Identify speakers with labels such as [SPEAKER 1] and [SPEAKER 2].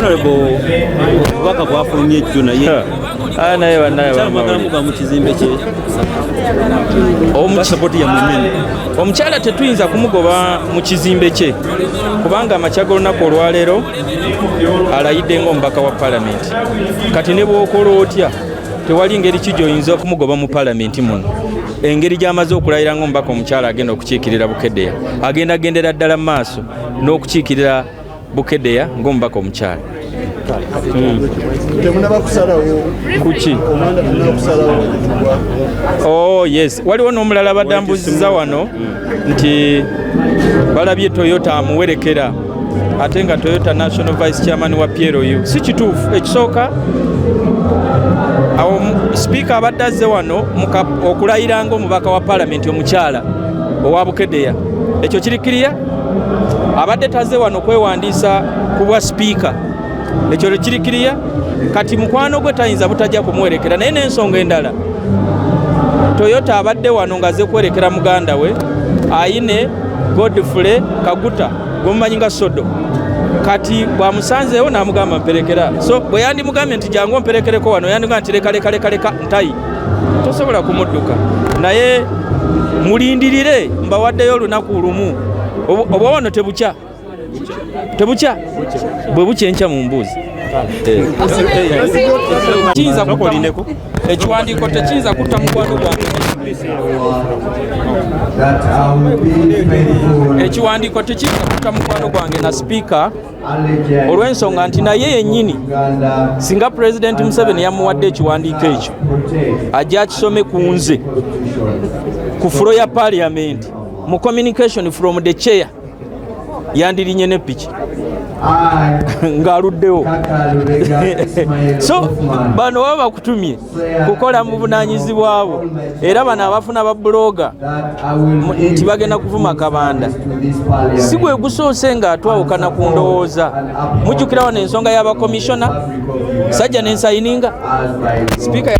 [SPEAKER 1] honorable waka kwafulumye juna ye
[SPEAKER 2] naye banaye
[SPEAKER 1] bamugamba mu kizimbe kye support ya mumene
[SPEAKER 2] omukyala tetuyinza kumugoba mu kizimbe kye kubanga amakya g'olunaku olwaleero alayidde ng'omubaka wa palamenti kati ne bw'okola otya tewali ngeri ki gy'oyinza okumugoba mu palamenti muno. Engeri gy'amaze okulayira ng'omubaka omukyala agenda okukiikirira Bukeddeya agenda agendera ddala mu maaso n'okukiikirira Bukeddeya ng'omubaka omukyala. Kuki? Oh yes, waliwo n'omulala badambuziza wano nti balabye Toyota amuwerekera ate nga Toyota National Vice Chairman wa PLU. Si kituufu. Ekisooka awo speaker abadde azze wano okulayira ng'omubaka wa palamenti omukyala owa Bukeddeya. Ekyo kirikiriya abadde tazze wano kwewandiisa ku bwa speaker. Ekyo kirikiriya kati mukwano gwe tayinza butajja kumuwerekera naye n'ensonga endala Toyota abadde wano ng'azze kwerekera muganda we Ayine Godfrey Kaguta gwomumanyi nga Sodo kati bwamusanzeewo n'amugamba mperekera. So bwe yandimugambye nti jangu mperekereko wano yandiga nti leka ntayi tosobola kumudduka naye mulindirire mbawaddeyo olunaku lumu oba wano tebukya bwe bukyenkya mu mbuuzi kiyinza kukolineko ekiwandiiko tekiyinza kutta mukwano gwange ekiwandiiko tekiyinza kutta mukwano gwange na sipiika olw'ensonga nti naye yennyini singa Pulezidenti Museveni yamuwadde ekiwandiiko ekyo ajja akisome ku nze ku fulo ya Parliament mu communication from the chair yandirinye ne piki ng'aluddewo. So bano baba bakutumye kukola mu bunaanyizibwa bwo era bano abafuna ba bloga nti bagenda kuvuma Kabanda si gwe gusoose ng'atwawukana ku ndowooza. Mujjukira wano ensonga y'abakomishona sajja n'ensayininga speaker